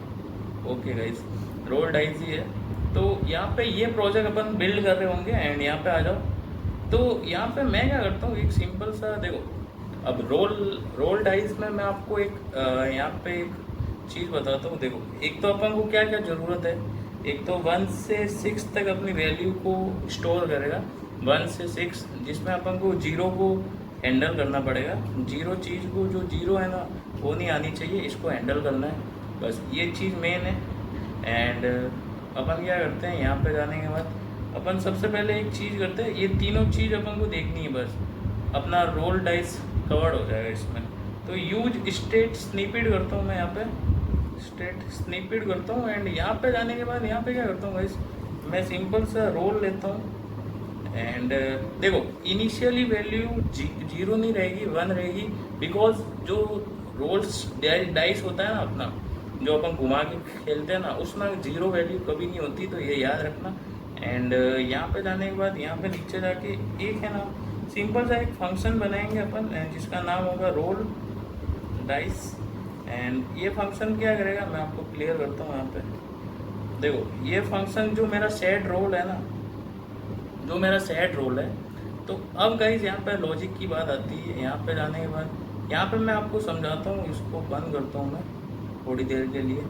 ओके गाइस, रोल डाइस ही है। तो यहाँ पे ये प्रोजेक्ट अपन बिल्ड कर रहे होंगे, एंड यहाँ पे आ जाओ। तो यहाँ पे मैं क्या करता हूँ, एक सिंपल सा देखो, अब रोल डाइस में मैं आपको एक यहाँ पे एक चीज़ बताता हूँ। देखो एक तो अपन को क्या क्या ज़रूरत है, एक तो 1 से 6 तक अपनी वैल्यू को स्टोर करेगा, 1 से 6, जिसमें अपन को 0 को हैंडल करना पड़ेगा। 0 चीज़ को, जो 0 है ना वो नहीं आनी चाहिए, इसको हैंडल करना है, बस ये चीज़ मेन है। एंड अपन क्या करते हैं, यहाँ पे जाने के बाद अपन सबसे पहले एक चीज़ करते हैं, ये तीनों चीज़ अपन को देखनी है, बस अपना रोल डाइस कवर्ड हो जाएगा इसमें। तो यूज स्टेट स्निपेट करता हूँ मैं, यहाँ पे स्टेट स्निपेट करता हूँ। एंड यहाँ पे जाने के बाद यहाँ पे क्या करता हूँ गाइस, मैं सिंपल सा रोल लेता हूँ। एंड देखो इनिशियली वैल्यू 0 नहीं रहेगी, 1 रहेगी, बिकॉज जो रोल्स डाइस होता है ना अपना, जो अपन घुमा के खेलते हैं ना, उसमें 0 वैल्यू कभी नहीं होती, तो ये याद रखना। एंड यहाँ पे जाने के बाद यहाँ पे नीचे जाके एक है ना सिंपल सा एक फंक्शन बनाएंगे अपन, जिसका नाम होगा रोल डाइस। एंड ये फंक्शन क्या करेगा, मैं आपको क्लियर करता हूँ। यहाँ पे देखो ये फंक्शन जो मेरा सेट रोल है ना, जो मेरा सेट रोल है। तो अब गाइज यहाँ पे लॉजिक की बात आती है। यहाँ पे जाने के बाद यहाँ पे मैं आपको समझाता हूँ, इसको बंद करता हूँ मैं थोड़ी देर के लिए।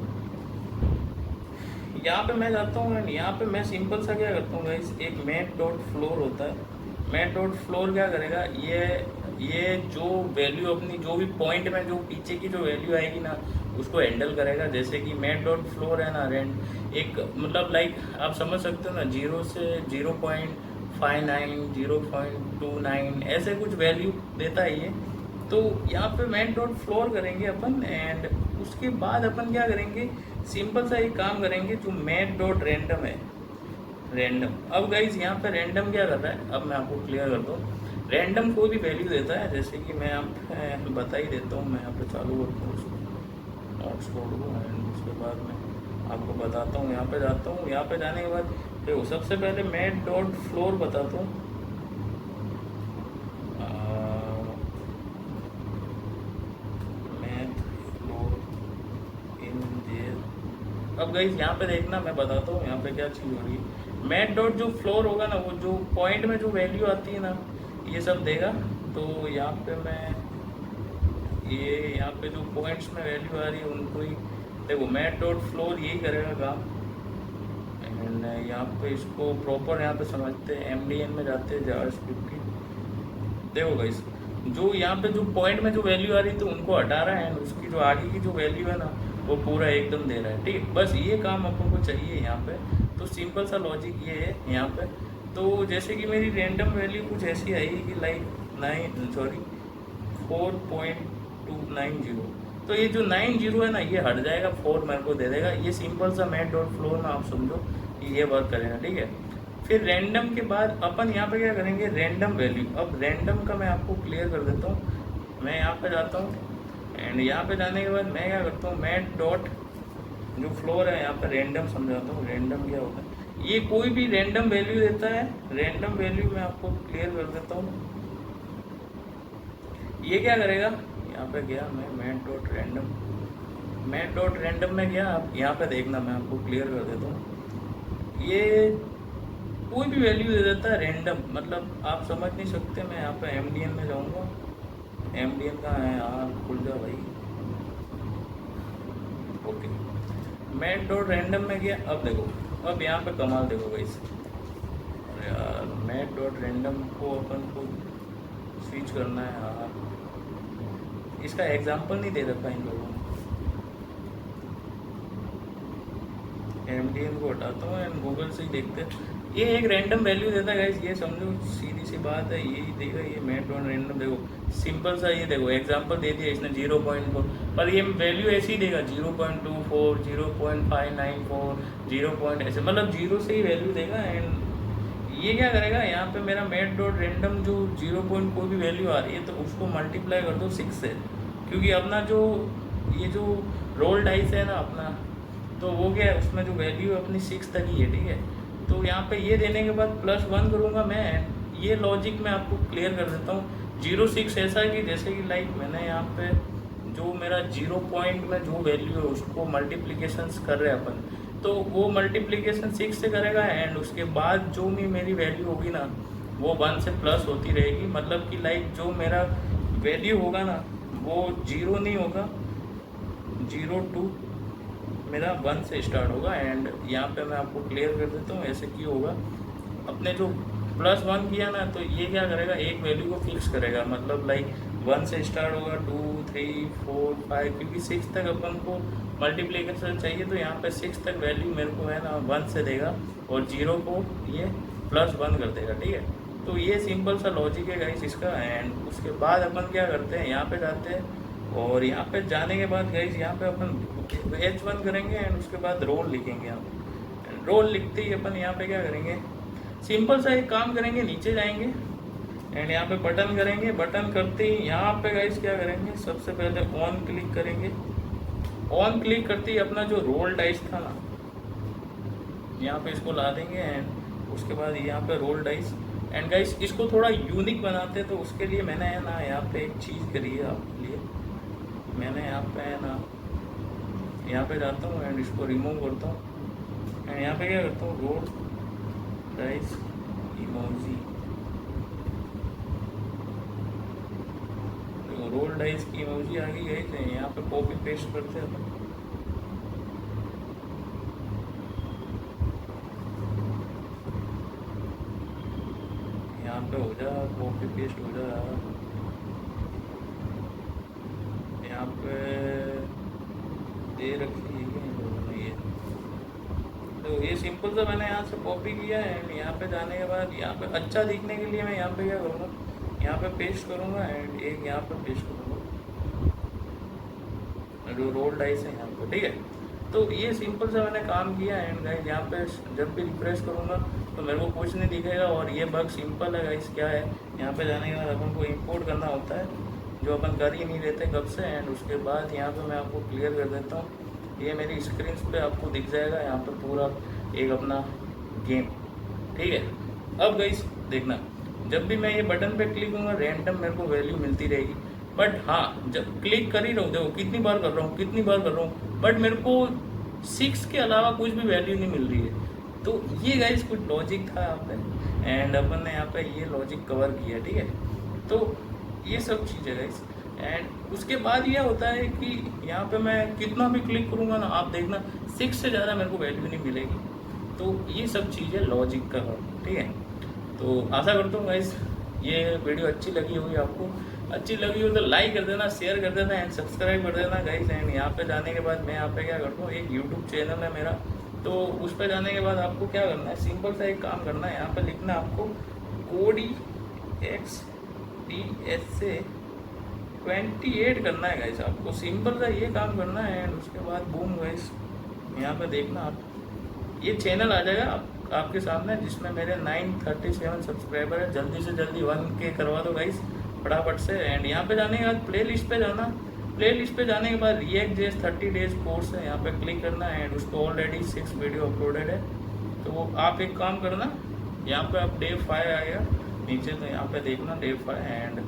यहाँ पे मैं जाता हूँ एंड यहाँ पे मैं सिंपल सा क्या करता हूँ गाइस, एक मैट डॉट फ्लोर होता है। मैट डॉट फ्लोर क्या करेगा, ये जो वैल्यू अपनी जो भी पॉइंट में जो पीछे की जो वैल्यू आएगी ना उसको हैंडल करेगा। जैसे कि मैट डॉट फ्लोर है ना, रेंट एक मतलब लाइक आप समझ सकते हो ना, 0 से 0.59 0.29 ऐसे कुछ वैल्यू देता है ये। तो यहाँ पे मैट डॉट फ्लोर करेंगे अपन एंड उसके बाद अपन क्या करेंगे, सिंपल सा एक काम करेंगे जो मैट डॉट रैंडम है, रैंडम। अब गाइज यहाँ पे रैंडम क्या कर रहा है, अब मैं आपको क्लियर कर दूँ। रैंडम कोई भी वैल्यू देता है, जैसे कि मैं आप बता ही देता हूँ। मैं यहाँ पे चालू करता हूँ उसको, नोट्स छोड़ दूँ एंड उसके बाद मैं आपको बताता हूँ। यहाँ पे जाता हूँ, यहाँ पे जाने के बाद देखो सबसे पहले मैट डॉट फ्लोर बताता हूँ। मैथ फ्लोर इन जे। अब गाइज यहाँ पे देखना, मैं बताता हूँ यहाँ पे क्या चीज़ हो रही है। मैट डॉट जो फ्लोर होगा ना, वो जो पॉइंट में जो वैल्यू आती है ना ये सब देगा। तो यहाँ पे मैं ये यहाँ पे जो पॉइंट्स में वैल्यू आ रही है उनको ही देखो, मैट डॉट फ्लोर यही करेगा काम। एंड यहाँ पे इसको प्रॉपर यहाँ पे समझते हैं, MDN में जाते हैं जावास्क्रिप्ट की। देखो गाइस, जो यहाँ पे जो पॉइंट में जो वैल्यू आ रही थी उनको हटा रहा है एंड उसकी जो आगे की जो वैल्यू है ना वो पूरा एकदम दे रहा है। ठीक, बस ये काम अपन को चाहिए यहाँ पे। तो सिंपल सा लॉजिक ये है यहाँ पे। तो जैसे कि मेरी रैंडम वैल्यू कुछ ऐसी आएगी कि लाइक 4.290। तो ये जो 90 है ना ये हट जाएगा, 4 मेरे को दे देगा। ये सिंपल सा मैट डॉट फ्लोर में आप समझो कि ये वर्क करेगा। ठीक है, फिर रैंडम के बाद अपन यहाँ पे क्या करेंगे, रैंडम वैल्यू। अब रैंडम का मैं आपको क्लियर कर देता हूँ। मैं यहाँ पे जाता हूँ एंड यहाँ पे जाने के बाद मैं क्या करता हूँ, मैट डॉट जो फ्लोर है यहाँ पे रैंडम समझाता हूँ। रैंडम क्या होता है, ये कोई भी रैंडम वैल्यू देता है। रैंडम वैल्यू मैं आपको क्लियर कर देता हूँ। ये क्या करेगा, यहाँ पे गया मैं math dot random, math dot random में गया। आप यहाँ पे देखना, मैं आपको क्लियर कर देता हूँ। ये कोई भी वैल्यू दे देता है रैंडम, मतलब आप समझ नहीं सकते। मैं यहाँ पे MDN में जाऊँगा। MDN कहाँ है यार, खुल जा भाई। ओके, मैट डॉट रैंडम में गया। अब देखो, अब यहाँ पे कमाल देखो गाइस। अरे यार, मैट डॉट रैंडम को अपन को स्विच करना है यार। इसका एग्जांपल नहीं दे रखा इन लोगों ने। MDN को हटाता हूँ एंड गूगल से ही देखते हैं। ये एक रैंडम वैल्यू देता है गाइस, ये समझो सीधी सी बात है। यही देगा ये मैट डॉट रैंडम। देखो सिंपल सा, ये देखो एग्जांपल दे दिया इसने 0.4, पर ये वैल्यू ऐसी ही देगा 0.24 0.594 0. ऐसे, मतलब 0 से ही वैल्यू देगा। एंड ये क्या करेगा, यहाँ पे मेरा मैट डॉट रैंडम जो 0. कोई भी वैल्यू आ रही है तो उसको मल्टीप्लाई कर दो 6 से, क्योंकि अपना जो ये जो रोल डाइस है ना अपना, तो वो क्या है उसमें जो वैल्यू है अपनी 6 तक ही है। ठीक है, तो यहाँ पे ये देने के बाद +1 करूँगा मैं। ये लॉजिक मैं आपको क्लियर कर देता हूँ। 0.6 ऐसा कि जैसे कि लाइक मैंने यहाँ पे जो मेरा 0 पॉइंट में जो वैल्यू है उसको मल्टीप्लिकेशंस कर रहे हैं अपन, तो वो मल्टीप्लिकेशन 6 से करेगा एंड उसके बाद जो भी मेरी वैल्यू होगी ना वो 1 से प्लस होती रहेगी। मतलब कि लाइक जो मेरा वैल्यू होगा ना वो 0 नहीं होगा, 0 मेरा 1 से स्टार्ट होगा। एंड यहाँ पे मैं आपको क्लियर कर देता हूँ ऐसे क्यों होगा। अपने जो +1 किया ना तो ये क्या करेगा, एक वैल्यू को फिक्स करेगा। मतलब लाइक 1 से स्टार्ट होगा, 2 3 4 5, क्योंकि 6 तक अपन को मल्टीप्लिकेशन चाहिए। तो यहाँ पे 6 तक वैल्यू मेरे को है ना 1 से देगा और 0 को ये +1 कर देगा। ठीक है, तो ये सिंपल सा लॉजिक है गाइस इसका। एंड उसके बाद अपन क्या करते हैं, यहाँ पे जाते हैं और यहाँ पे जाने के बाद गाइस यहाँ पे अपन H1 करेंगे एंड उसके बाद रोल लिखेंगे। यहाँ रोल लिखते ही अपन यहाँ पे क्या करेंगे, सिंपल सा एक काम करेंगे, नीचे जाएंगे एंड यहाँ पे बटन करेंगे। बटन करते ही यहाँ पे गाइस क्या करेंगे, सबसे पहले ऑन क्लिक करेंगे। ऑन क्लिक करते ही अपना जो रोल डाइस था ना यहाँ पे इसको ला देंगे एंड उसके बाद यहाँ पे रोल डाइस। एंड गाइस इसको थोड़ा यूनिक बनाते हैं, तो उसके लिए मैंने है ना यहाँ पे एक चीज़ करी है आपके लिए। मैंने यहाँ पे है ना, यहाँ पे जाता हूँ एंड इसको रिमूव करता हूँ एंड यहाँ पे क्या करता हूँ, रोल डाइस इमोजी। तो रोल डाइस की इमोजी आ गई है, यहाँ पे कॉपी पेस्ट करते हैं अपन। पे हो जा, कॉपी पेस्ट हो जा, यहाँ पे दे रखी है इन लोगों ने ये। तो ये सिंपल सा मैंने यहाँ से कॉपी किया है एंड यहाँ पे जाने के बाद यहाँ पे अच्छा दिखने के लिए मैं यहाँ पे क्या करूँगा, यहाँ पे पेस्ट करूँगा एंड एक यहाँ पे पेस्ट करूँगा जो रोल डाइस है यहाँ पे, ठीक है। तो ये सिंपल सा मैंने काम किया एंड गाइस यहाँ पे जब भी रिफ्रेश करूँगा तो मेरे को कुछ नहीं दिखेगा। और ये बग सिंपल है गाइस, क्या है, यहाँ पे जाने के बाद अपन को इंपोर्ट करना होता है जो अपन कर ही नहीं रहते कब से। एंड उसके बाद यहाँ पे मैं आपको क्लियर कर देता हूँ, ये मेरी स्क्रीन पे आपको दिख जाएगा यहाँ पे पूरा एक अपना गेम, ठीक है। अब गाइस देखना, जब भी मैं ये बटन पे क्लिक करूँगा रैंडम मेरे को वैल्यू मिलती रहेगी। बट हाँ, जब क्लिक कर ही रहा हूँ, देखो कितनी बार कर रहा हूँ, बट मेरे को 6 के अलावा कुछ भी वैल्यू नहीं मिल रही है। तो ये गाइस कुछ लॉजिक था यहाँ पे एंड अपन ने यहाँ पे ये लॉजिक कवर किया, ठीक है। तो ये सब चीज़ है गाइस। एंड उसके बाद ये होता है कि यहाँ पे मैं कितना भी क्लिक करूँगा ना, आप देखना 6 से ज़्यादा मेरे को वैल्यू नहीं मिलेगी। तो ये सब चीज़ है लॉजिक का, ठीक है। तो आशा करता हूँ गाइस ये वीडियो अच्छी लगी होगी आपको। अच्छी लगी हो तो लाइक कर देना, शेयर कर देना एंड सब्सक्राइब कर देना गाइस। एंड यहाँ पे जाने के बाद मैं यहाँ पे क्या करता हूँ, एक यूट्यूब चैनल है मेरा, तो उस पर जाने के बाद आपको क्या करना है, सिंपल सा एक काम करना है, यहाँ पे लिखना है आपको कोडी XTSA 28 करना है गाइस। आपको सिंपल सा ये काम करना है एंड उसके बाद बूम गाइस यहाँ पे देखना आप, ये चैनल आ जाएगा आपके सामने जिसमें मेरे 937 सब्सक्राइबर है। जल्दी से जल्दी 1K करवा दो गाइस फटाफट से। एंड यहाँ पे जाने के बाद प्ले लिस्ट पे जाना, प्ले लिस्ट पे जाने के बाद React.js 30 डेज कोर्स है, यहाँ पे क्लिक करना है एंड उसको ऑलरेडी 6 वीडियो अपलोडेड है। तो वो आप एक काम करना, यहाँ पे आप डे 5 आएगा नीचे, तो यहाँ पे देखना डे 5 एंड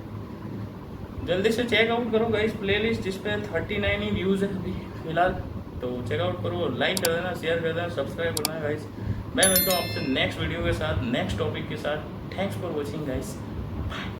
जल्दी से चेकआउट करो गाइस प्ले लिस्ट जिसपे 39 ही व्यूज़ है अभी फिलहाल। तो चेकआउट करो, लाइक कर देना, शेयर कर देना, सब्सक्राइब करना गाइस। मैं मिलता हूँ आपसे नेक्स्ट वीडियो के साथ, नेक्स्ट टॉपिक के साथ। Thanks for watching guys.